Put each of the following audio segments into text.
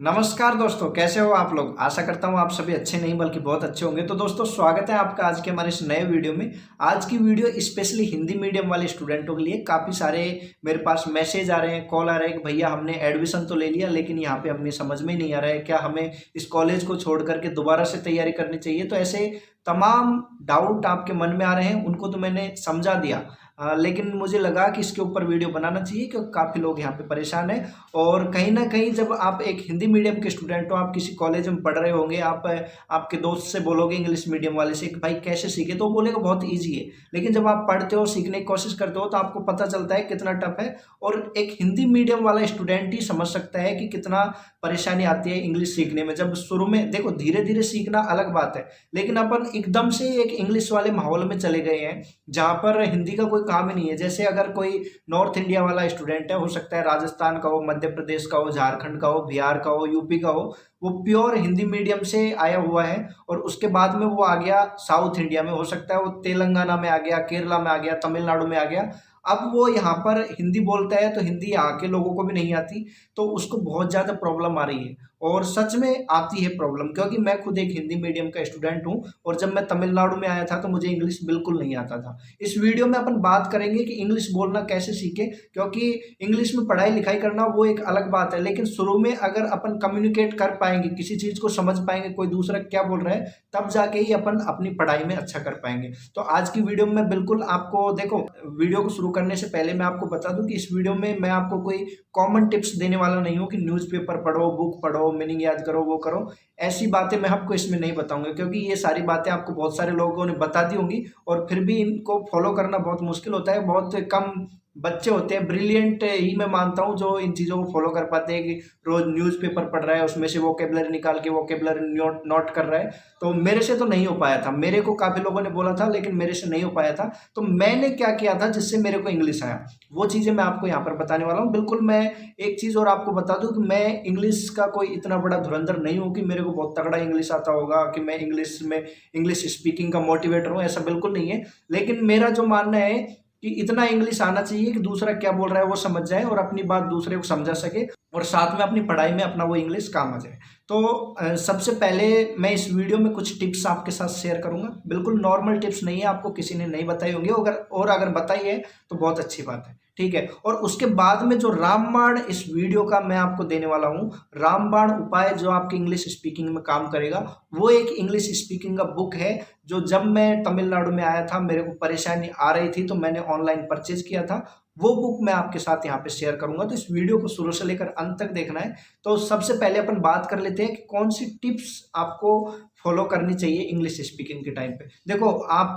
नमस्कार दोस्तों, कैसे हो आप लोग। आशा करता हूँ आप सभी अच्छे नहीं बल्कि बहुत अच्छे होंगे। तो दोस्तों, स्वागत है आपका आज के हमारे इस नए वीडियो में। आज की वीडियो स्पेशली हिंदी मीडियम वाले स्टूडेंटों के लिए। काफ़ी सारे मेरे पास मैसेज आ रहे हैं, कॉल आ रहे हैं कि भैया हमने एडमिशन तो ले लिया लेकिन यहाँ पे हमें समझ में ही नहीं आ रहा है, क्या हमें इस कॉलेज को छोड़ करके दोबारा से तैयारी करनी चाहिए। तो ऐसे तमाम डाउट आपके मन में आ रहे हैं, उनको तो मैंने समझा दिया। लेकिन मुझे लगा कि इसके ऊपर वीडियो बनाना चाहिए क्योंकि काफ़ी लोग यहाँ पे परेशान हैं। और कहीं ना कहीं जब आप एक हिंदी मीडियम के स्टूडेंट हो, आप किसी कॉलेज में पढ़ रहे होंगे, आप आपके दोस्त से बोलोगे इंग्लिश मीडियम वाले से कि भाई कैसे सीखे, तो वो बोलेगा बहुत ईजी है। लेकिन जब आप पढ़ते हो, सीखने की कोशिश करते हो, तो आपको पता चलता है कितना टफ है। और एक हिंदी मीडियम वाला स्टूडेंट ही समझ सकता है कि कितना परेशानी आती है इंग्लिश सीखने में। जब शुरू में देखो, धीरे धीरे सीखना अलग बात है, लेकिन अपन एकदम से एक इंग्लिश वाले माहौल में चले गए हैं जहाँ पर हिंदी का कोई काम ही नहीं है। जैसे अगर कोई नॉर्थ इंडिया वाला स्टूडेंट है, हो सकता है राजस्थान का हो, मध्य प्रदेश का हो, झारखंड का हो, बिहार का हो, यूपी का हो, वो प्योर हिंदी मीडियम से आया हुआ है और उसके बाद में वो आ गया साउथ इंडिया में। हो सकता है वो तेलंगाना में आ गया, केरला में आ गया, तमिलनाडु में आ गया। अब वो यहाँ पर हिंदी बोलता है तो हिंदी यहाँ के लोगों को भी नहीं आती, तो उसको बहुत ज़्यादा प्रॉब्लम आ रही है। और सच में आती है प्रॉब्लम, क्योंकि मैं खुद एक हिंदी मीडियम का स्टूडेंट हूँ और जब मैं तमिलनाडु में आया था तो मुझे इंग्लिश बिल्कुल नहीं आता था। इस वीडियो में अपन बात करेंगे कि इंग्लिश बोलना कैसे सीखे, क्योंकि इंग्लिश में पढ़ाई लिखाई करना वो एक अलग बात है, लेकिन शुरू में अगर अपन कम्युनिकेट कर पाएंगे, किसी चीज़ को समझ पाएंगे कोई दूसरा क्या बोल रहा है, तब जाके ही अपन अपनी पढ़ाई में अच्छा कर पाएंगे। तो आज की वीडियो में बिल्कुल आपको देखो, वीडियो को शुरू करने से पहले मैं आपको बता दूं कि इस वीडियो में मैं आपको कोई कॉमन टिप्स देने वाला नहीं हूं कि न्यूज़पेपर पढ़ो, बुक पढ़ो, मीनिंग याद करो, वो करो। ऐसी बातें मैं आपको इसमें नहीं बताऊंगा, क्योंकि ये सारी बातें आपको बहुत सारे लोगों ने बता दी होंगी और फिर भी इनको फॉलो करना बहुत मुश्किल होता है। बहुत कम बच्चे होते हैं, ब्रिलियंट ही मैं मानता हूँ, जो इन चीज़ों को फॉलो कर पाते हैं कि रोज न्यूज़पेपर पढ़ रहा है, उसमें से वोकेबलरी निकाल के वोकेबलरी नोट कर रहा है। तो मेरे से तो नहीं हो पाया था, मेरे को काफ़ी लोगों ने बोला था लेकिन मेरे से नहीं हो पाया था। तो मैंने क्या किया था जिससे मेरे को इंग्लिश आया, वो चीज़ें मैं आपको यहाँ पर बताने वाला हूँ। बिल्कुल, मैं एक चीज़ और आपको बता दूँ कि मैं इंग्लिश का कोई इतना बड़ा धुरंधर नहीं हूँ कि मेरे को बहुत तगड़ा इंग्लिश आता होगा, कि मैं इंग्लिश स्पीकिंग का मोटिवेटर हूँ, ऐसा बिल्कुल नहीं है। लेकिन मेरा जो मानना है कि इतना इंग्लिश आना चाहिए कि दूसरा क्या बोल रहा है वो समझ जाए और अपनी बात दूसरे को समझा सके, और साथ में अपनी पढ़ाई में अपना वो इंग्लिश काम आ जाए। तो सबसे पहले मैं इस वीडियो में कुछ टिप्स आपके साथ शेयर करूंगा। बिल्कुल नॉर्मल टिप्स नहीं है, आपको किसी ने नहीं बताई होंगी, अगर बताई है तो बहुत अच्छी बात है, ठीक है। और उसके बाद में जो रामबाण इस वीडियो का मैं आपको देने वाला हूँ, रामबाण उपाय, जो आपकी इंग्लिश स्पीकिंग में काम करेगा, वो एक इंग्लिश स्पीकिंग का बुक है जो जब मैं तमिलनाडु में आया था मेरे को परेशानी आ रही थी तो मैंने ऑनलाइन परचेज किया था। वो बुक मैं आपके साथ यहाँ पे शेयर करूंगा, तो इस वीडियो को शुरू से लेकर अंत तक देखना है। तो सबसे पहले अपन बात कर लेते हैं कि कौन सी टिप्स आपको फॉलो करनी चाहिए इंग्लिश स्पीकिंग के टाइम पे। देखो, आप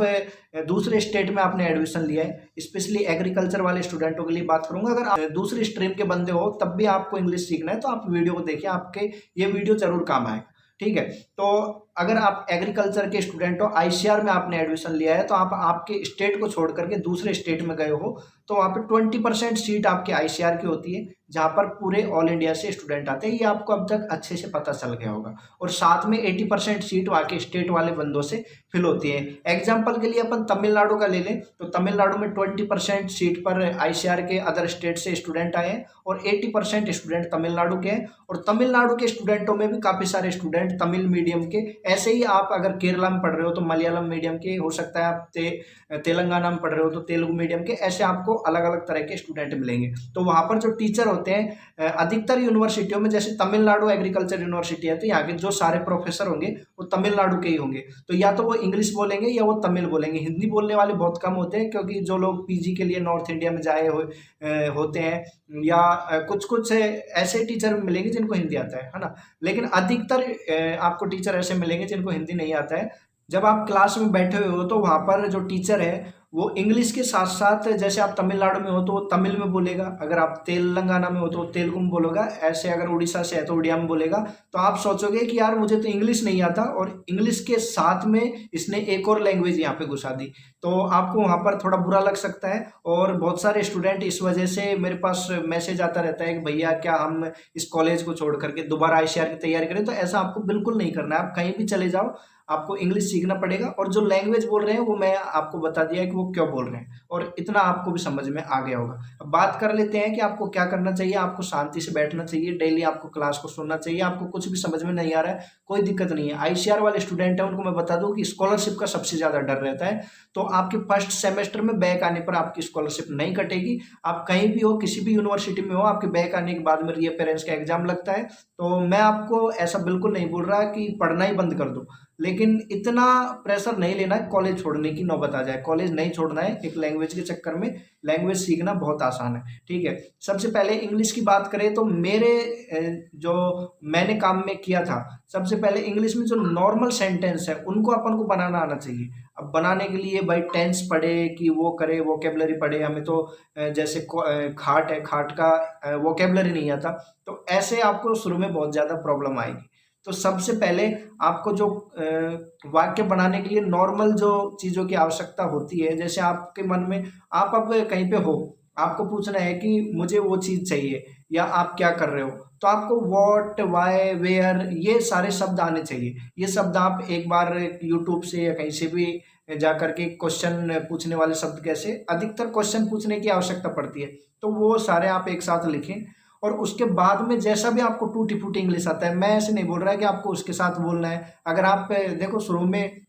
दूसरे स्टेट में आपने एडमिशन लिया है, स्पेशली एग्रीकल्चर वाले स्टूडेंटों के लिए बात करूंगा। अगर आप दूसरी स्ट्रीम के बंदे हो तब भी आपको इंग्लिश सीखना है तो आप वीडियो को देखिए, आपके ये वीडियो जरूर काम आएगा, ठीक है। तो अगर आप एग्रीकल्चर के स्टूडेंट हो, आईसीआर में आपने एडमिशन लिया है, तो आप आपके स्टेट को छोड़ करके दूसरे स्टेट में गए हो, तो वहाँ पे 20% सीट आपके आईसीआर की होती है, जहाँ पर पूरे ऑल इंडिया से स्टूडेंट आते हैं। ये आपको अब तक अच्छे से पता चल गया होगा। और साथ में 80% सीट वहाँ के स्टेट वाले बंदों से फिल होती है। एग्जाम्पल के लिए अपन तमिलनाडु का ले लें, तो तमिलनाडु में 20% सीट पर आईसीआर के अदर स्टेट से स्टूडेंट आए हैं और 80% स्टूडेंट तमिलनाडु के हैं। और तमिलनाडु के स्टूडेंटों में भी काफ़ी सारे स्टूडेंट तमिल मीडियम के। ऐसे ही आप अगर केरला में पढ़ रहे हो तो मलयालम मीडियम के, हो सकता है आप तेलंगाना में पढ़ रहे हो तो तेलुगु मीडियम के, ऐसे आपको अलग अलग तरह के स्टूडेंट मिलेंगे। तो वहाँ पर जो टीचर होते हैं, अधिकतर यूनिवर्सिटियों में, जैसे तमिलनाडु एग्रीकल्चर यूनिवर्सिटी है, तो यहाँ के जो सारे प्रोफेसर होंगे वो तमिलनाडु के ही होंगे। तो या तो वो इंग्लिश बोलेंगे या वो तमिल बोलेंगे। हिंदी बोलने वाले बहुत कम होते हैं, क्योंकि जो लोग पीजी के लिए नॉर्थ इंडिया में होते हैं, या कुछ कुछ ऐसे टीचर मिलेंगे जिनको हिंदी आता है ना। लेकिन अधिकतर आपको टीचर ऐसे मिलेंगे जिनको हिंदी नहीं आता है। जब आप क्लास में बैठे हुए हो तो वहाँ पर जो टीचर है वो इंग्लिश के साथ साथ, जैसे आप तमिलनाडु में हो तो वो तमिल में बोलेगा, अगर आप तेलंगाना में हो तो तेलुगु में बोलेगा, ऐसे अगर उड़ीसा से है तो उड़िया में बोलेगा। तो आप सोचोगे कि यार मुझे तो इंग्लिश नहीं आता, और इंग्लिश के साथ में इसने एक और लैंग्वेज यहाँ पे घुसा दी, तो आपको वहाँ पर थोड़ा बुरा लग सकता है। और बहुत सारे स्टूडेंट इस वजह से, मेरे पास मैसेज आता रहता है कि भैया क्या हम इस कॉलेज को छोड़ करके दोबारा आईसीआर की तैयारी करें। तो ऐसा आपको बिल्कुल नहीं करना है। आप कहीं भी चले जाओ, आपको इंग्लिश सीखना पड़ेगा, और जो लैंग्वेज बोल रहे हैं वो मैं आपको बता दिया है कि वो क्यों बोल रहे हैं, और इतना आपको भी समझ में आ गया होगा। अब बात कर लेते हैं कि आपको क्या करना चाहिए। आपको शांति से बैठना चाहिए, डेली आपको क्लास को सुनना चाहिए। आपको कुछ भी समझ में नहीं आ रहा है, कोई दिक्कत नहीं है। आईसीआर वाले स्टूडेंट हैं उनको मैं बता दूं कि स्कॉलरशिप का सबसे ज्यादा डर रहता है, तो आपके फर्स्ट सेमेस्टर में बैक आने पर आपकी स्कॉलरशिप नहीं कटेगी। आप कहीं भी हो, किसी भी यूनिवर्सिटी में हो, आपके बैक आने के बाद में रीअपेरेंस का एग्जाम लगता है। तो मैं आपको ऐसा बिल्कुल नहीं बोल रहा कि पढ़ना ही बंद कर दो, लेकिन इतना प्रेशर नहीं लेना है कॉलेज छोड़ने की नौबत आ जाए। कॉलेज नहीं छोड़ना है एक लैंग्वेज के चक्कर में। लैंग्वेज सीखना बहुत आसान है, ठीक है। सबसे पहले इंग्लिश की बात करें तो मेरे जो मैंने काम में किया था, सबसे पहले इंग्लिश में जो नॉर्मल सेंटेंस है उनको अपन को बनाना आना चाहिए। अब बनाने के लिए भाई टेंस पढ़े कि वो करे, वोकेबलरी पढ़े। हमें तो जैसे खाट है, खाट का वोकेबलरी नहीं आता, तो ऐसे आपको शुरू में बहुत ज़्यादा प्रॉब्लम आएगी। तो सबसे पहले आपको जो वाक्य बनाने के लिए नॉर्मल जो चीज़ों की आवश्यकता होती है, जैसे आपके मन में, आप अब कहीं पे हो, आपको पूछना है कि मुझे वो चीज़ चाहिए या आप क्या कर रहे हो, तो आपको व्हाट, व्हाई, वेयर, ये सारे शब्द आने चाहिए। ये शब्द आप एक बार यूट्यूब से या कहीं से भी जा करके क्वेश्चन पूछने वाले शब्द, कैसे अधिकतर क्वेश्चन पूछने की आवश्यकता पड़ती है, तो वो सारे आप एक साथ लिखें। और उसके बाद में जैसा भी आपको टूटी फूटी इंग्लिश आता है, मैं ऐसे नहीं बोल रहा कि आपको उसके साथ बोलना है। अगर आप देखो शुरू में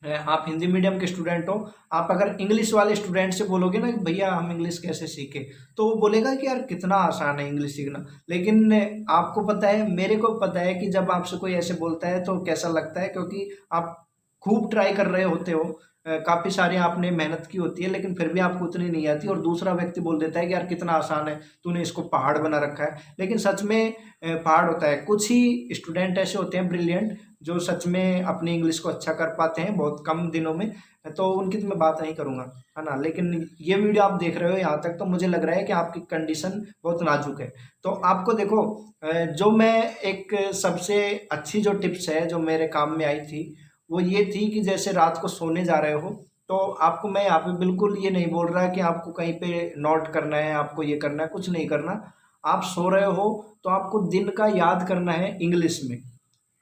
आप हिंदी मीडियम के स्टूडेंट हो, आप अगर इंग्लिश वाले स्टूडेंट से बोलोगे ना कि भैया हम इंग्लिश कैसे सीखे, तो वो बोलेगा कि यार कितना आसान है इंग्लिश सीखना। लेकिन आपको पता है, मेरे को पता है कि जब आपसे कोई ऐसे बोलता है तो कैसा लगता है, क्योंकि आप खूब ट्राई कर रहे होते हो, काफ़ी सारी आपने मेहनत की होती है, लेकिन फिर भी आपको उतनी नहीं आती, और दूसरा व्यक्ति बोल देता है कि यार कितना आसान है, तूने इसको पहाड़ बना रखा है। लेकिन सच में पहाड़ होता है। कुछ ही स्टूडेंट ऐसे होते हैं ब्रिलियंट, जो सच में अपनी इंग्लिश को अच्छा कर पाते हैं बहुत कम दिनों में, तो उनकी तो मैं बात नहीं करूंगा, है ना। लेकिन ये वीडियो आप देख रहे हो यहाँ तक, तो मुझे लग रहा है कि आपकी कंडीशन बहुत नाजुक है। तो आपको देखो, जो मैं एक सबसे अच्छी जो टिप्स है जो मेरे काम में आई थी, वो ये थी कि जैसे रात को सोने जा रहे हो, तो आपको मैं यहाँ पे बिल्कुल ये नहीं बोल रहा कि आपको कहीं पे नोट करना है, आपको ये करना है, कुछ नहीं करना। आप सो रहे हो तो आपको दिन का याद करना है इंग्लिश में।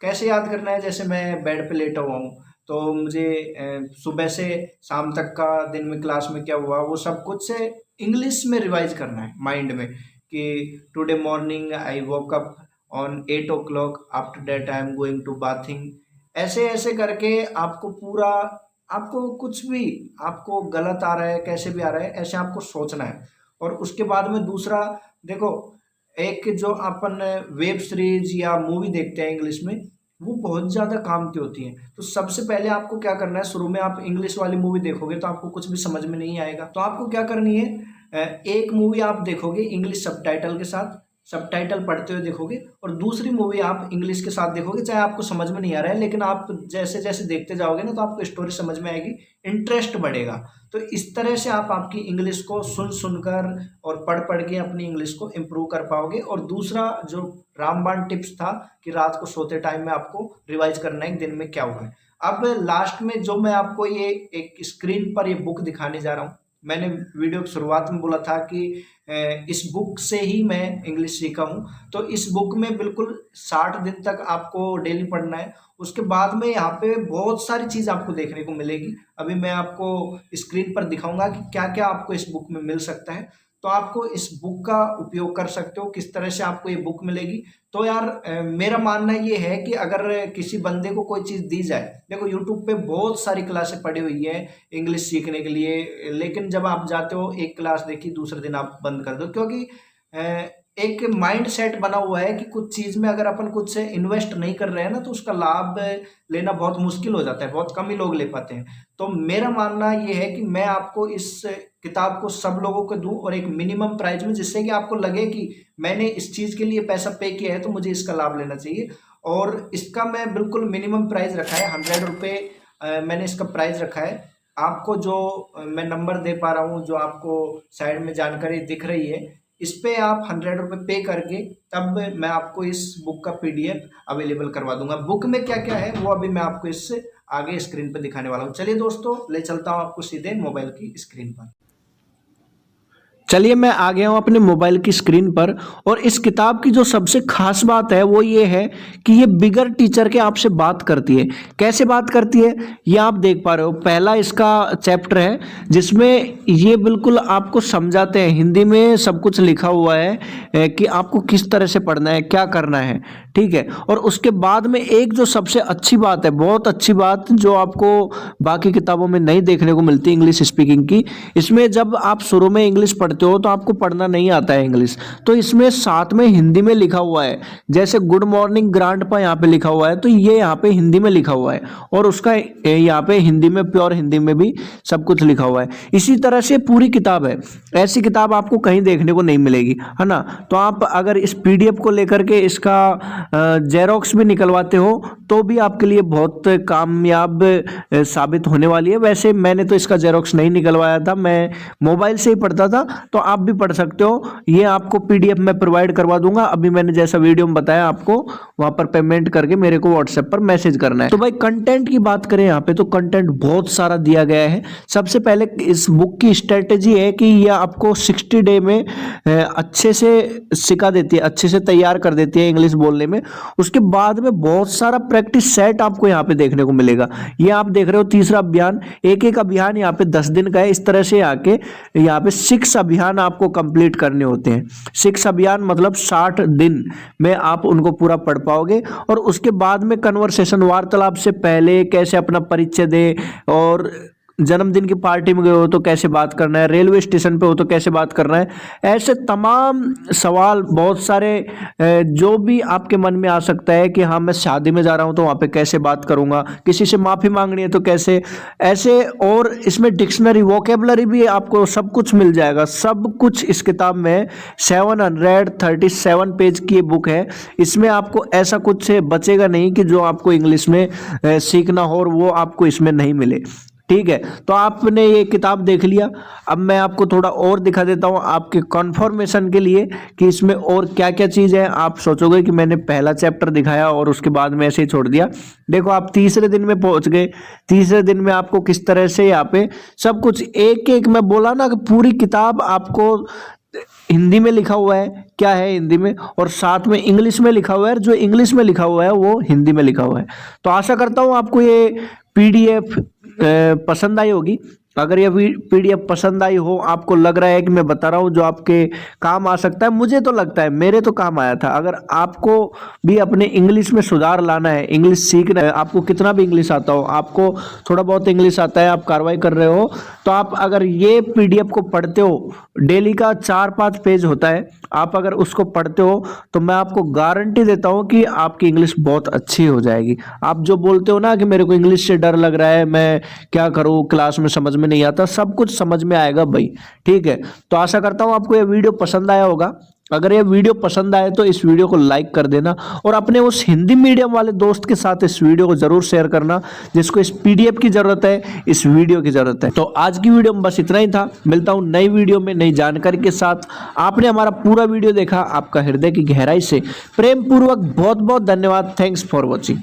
कैसे याद करना है, जैसे मैं बेड पे लेटा हुआ हूँ, तो मुझे सुबह से शाम तक का दिन में क्लास में क्या हुआ वो सब कुछ से इंग्लिश में रिवाइज करना है माइंड में, कि today morning I woke up on 8 o'clock, after that I am going to bathing. ऐसे ऐसे करके आपको पूरा, आपको कुछ भी आपको गलत आ रहा है, कैसे भी आ रहा है, ऐसे आपको सोचना है। और उसके बाद में दूसरा, देखो, एक जो अपन वेब सीरीज या मूवी देखते हैं इंग्लिश में, वो बहुत ज़्यादा काम की होती है। तो सबसे पहले आपको क्या करना है, शुरू में आप इंग्लिश वाली मूवी देखोगे तो आपको कुछ भी समझ में नहीं आएगा। तो आपको क्या करनी है, एक मूवी आप देखोगे इंग्लिश सबटाइटल के साथ, सबटाइटल पढ़ते हुए देखोगे, और दूसरी मूवी आप इंग्लिश के साथ देखोगे, चाहे आपको समझ में नहीं आ रहा है, लेकिन आप जैसे जैसे देखते जाओगे ना तो आपको स्टोरी समझ में आएगी, इंटरेस्ट बढ़ेगा। तो इस तरह से आप आपकी इंग्लिश को सुन सुनकर और पढ़ पढ़ के अपनी इंग्लिश को इम्प्रूव कर पाओगे। और दूसरा जो रामबाण टिप्स था कि रात को सोते टाइम में आपको रिवाइज करना है दिन में क्या हुआ है। अब लास्ट में जो मैं आपको ये एक स्क्रीन पर ये बुक दिखाने जा रहा हूँ, मैंने वीडियो की शुरुआत में बोला था कि इस बुक से ही मैं इंग्लिश सीखा हूँ। तो इस बुक में बिल्कुल 60 दिन तक आपको डेली पढ़ना है। उसके बाद में यहाँ पे बहुत सारी चीज़ आपको देखने को मिलेगी। अभी मैं आपको स्क्रीन पर दिखाऊंगा कि क्या क्या आपको इस बुक में मिल सकता है। तो आपको इस बुक का उपयोग कर सकते हो, किस तरह से आपको ये बुक मिलेगी। तो यार मेरा मानना ये है कि अगर किसी बंदे को कोई चीज़ दी जाए, देखो यूट्यूब पे बहुत सारी क्लासें पड़ी हुई है इंग्लिश सीखने के लिए, लेकिन जब आप जाते हो एक क्लास देखी, दूसरे दिन आप बंद कर दो, क्योंकि अ, एक माइंड सेट बना हुआ है कि कुछ चीज़ में अगर अपन कुछ से इन्वेस्ट नहीं कर रहे हैं ना, तो उसका लाभ लेना बहुत मुश्किल हो जाता है, बहुत कम ही लोग ले पाते हैं। तो मेरा मानना ये है कि मैं आपको इस किताब को सब लोगों को दूं, और एक मिनिमम प्राइस में, जिससे कि आपको लगे कि मैंने इस चीज़ के लिए पैसा पे किया है तो मुझे इसका लाभ लेना चाहिए। और इसका मैं बिल्कुल मिनिमम प्राइस रखा है 100 रुपये, मैंने इसका प्राइस रखा है। आपको जो मैं नंबर दे पा रहा हूँ, जो आपको साइड में जानकारी दिख रही है, इस पे आप 100 रुपये पे करके तब मैं आपको इस बुक का PDF अवेलेबल करवा दूंगा। बुक में क्या क्या है वो अभी मैं आपको इससे आगे स्क्रीन पर दिखाने वाला हूँ। चलिए दोस्तों, ले चलता हूँ आपको सीधे मोबाइल की स्क्रीन पर। चलिए मैं आ गया हूँ अपने मोबाइल की स्क्रीन पर और इस किताब की जो सबसे खास बात है वो ये है कि ये बिगर टीचर के आपसे बात करती है। कैसे बात करती है ये आप देख पा रहे हो। पहला इसका चैप्टर है जिसमें ये बिल्कुल आपको समझाते हैं, हिंदी में सब कुछ लिखा हुआ है कि आपको किस तरह से पढ़ना है, क्या करना है, ठीक है। और उसके बाद में एक जो सबसे अच्छी बात है, बहुत अच्छी बात जो आपको बाकी किताबों में नहीं देखने को मिलती इंग्लिश स्पीकिंग की, इसमें जब आप शुरू में इंग्लिश पढ़ते हो तो आपको पढ़ना नहीं आता है इंग्लिश, तो इसमें साथ में हिंदी में लिखा हुआ है। जैसे गुड मॉर्निंग ग्रांडपा यहाँ पे लिखा हुआ है तो ये यहाँ पे हिंदी में लिखा हुआ है और उसका यहाँ पे हिंदी में, प्योर हिंदी में भी सब कुछ लिखा हुआ है। इसी तरह से पूरी किताब है, ऐसी किताब आपको कहीं देखने को नहीं मिलेगी, है ना। तो आप अगर इस पीडीएफ को लेकर के इसका जेरोक्स भी निकलवाते हो तो भी आपके लिए बहुत कामयाब साबित होने वाली है। वैसे मैंने तो इसका जेरोक्स नहीं निकलवाया था, मैं मोबाइल से ही पढ़ता था, तो आप भी पढ़ सकते हो। ये आपको पीडीएफ में प्रोवाइड करवा दूंगा। अभी मैंने जैसा वीडियो में बताया आपको वहां पर पेमेंट करके मेरे को व्हाट्सएप पर मैसेज करना है। तो भाई कंटेंट की बात करें यहाँ पे तो कंटेंट बहुत सारा दिया गया है। सबसे पहले इस बुक की स्ट्रेटेजी है कि ये आपको 60 डे में अच्छे से सिखा देती है, अच्छे से तैयार कर देती है इंग्लिश बोलने में। उसके बाद में बहुत सारा प्रैक्टिस सेट आपको यहाँ पे देखने को मिलेगा। ये आप देख रहे हो तीसरा अभियान, एक एक अभियान यहाँ पे 10 दिन का है। इस तरह से आके यहाँ पे 6 अभियान आपको कंप्लीट करने होते हैं। 6 अभियान मतलब 60 दिन में आप उनको पूरा पढ़ पाओगे। और उसके बाद में कन्वर्सेशन, वार्तालाप से पहले कैसे अपना परिचय दे, और जन्मदिन की पार्टी में गए हो तो कैसे बात करना है, रेलवे स्टेशन पे हो तो कैसे बात करना है, ऐसे तमाम सवाल बहुत सारे जो भी आपके मन में आ सकता है कि हाँ मैं शादी में जा रहा हूँ तो वहाँ पे कैसे बात करूँगा, किसी से माफ़ी मांगनी है तो कैसे, ऐसे। और इसमें डिक्शनरी, वोकेबलरी भी आपको सब कुछ मिल जाएगा, सब कुछ इस किताब में। 737 पेज की ये बुक है। इसमें आपको ऐसा कुछ बचेगा नहीं कि जो आपको इंग्लिश में सीखना हो और वो आपको इसमें नहीं मिले, ठीक है। तो आपने ये किताब देख लिया, अब मैं आपको थोड़ा और दिखा देता हूँ आपके कंफर्मेशन के लिए कि इसमें और क्या क्या चीज़ है। आप सोचोगे कि मैंने पहला चैप्टर दिखाया और उसके बाद में ऐसे ही छोड़ दिया। देखो आप तीसरे दिन में पहुंच गए। तीसरे दिन में आपको किस तरह से यहाँ पे सब कुछ एक एक, मैं बोला ना कि पूरी किताब आपको हिंदी में लिखा हुआ है, क्या है हिंदी में, और साथ में इंग्लिश में लिखा हुआ है। जो इंग्लिश में लिखा हुआ है वो हिंदी में लिखा हुआ है। तो आशा करता हूँ आपको ये पीडीएफ पसंद आई होगी। अगर ये पीडीएफ पसंद आई हो, आपको लग रहा है कि मैं बता रहा हूँ जो आपके काम आ सकता है, मुझे तो लगता है मेरे तो काम आया था। अगर आपको भी अपने इंग्लिश में सुधार लाना है, इंग्लिश सीखना है, आपको कितना भी इंग्लिश आता हो, आपको थोड़ा बहुत इंग्लिश आता है, आप कार्रवाई कर रहे हो, तो आप अगर ये पीडीएफ को पढ़ते हो, डेली का 4-5 पेज होता है, आप अगर उसको पढ़ते हो तो मैं आपको गारंटी देता हूँ कि आपकी इंग्लिश बहुत अच्छी हो जाएगी। आप जो बोलते हो ना कि मेरे को इंग्लिश से डर लग रहा है, मैं क्या करूँ, क्लास में समझ में नहीं आता, सब कुछ समझ में आएगा भाई, ठीक है। तो आशा करता हूँ आपको ये वीडियो पसंद आया होगा। अगर ये वीडियो पसंद आए तो इस वीडियो को लाइक कर देना और अपने उस हिंदी मीडियम वाले दोस्त के साथ इस वीडियो को जरूर शेयर करना जिसको इस पीडीएफ की जरूरत है, इस वीडियो की जरूरत है। तो आज की वीडियो में बस इतना ही था। मिलता हूं नई वीडियो में नई जानकारी के साथ। आपने हमारा पूरा वीडियो देखा, आपका हृदय की गहराई से प्रेम पूर्वक बहुत बहुत धन्यवाद। Thanks for watching.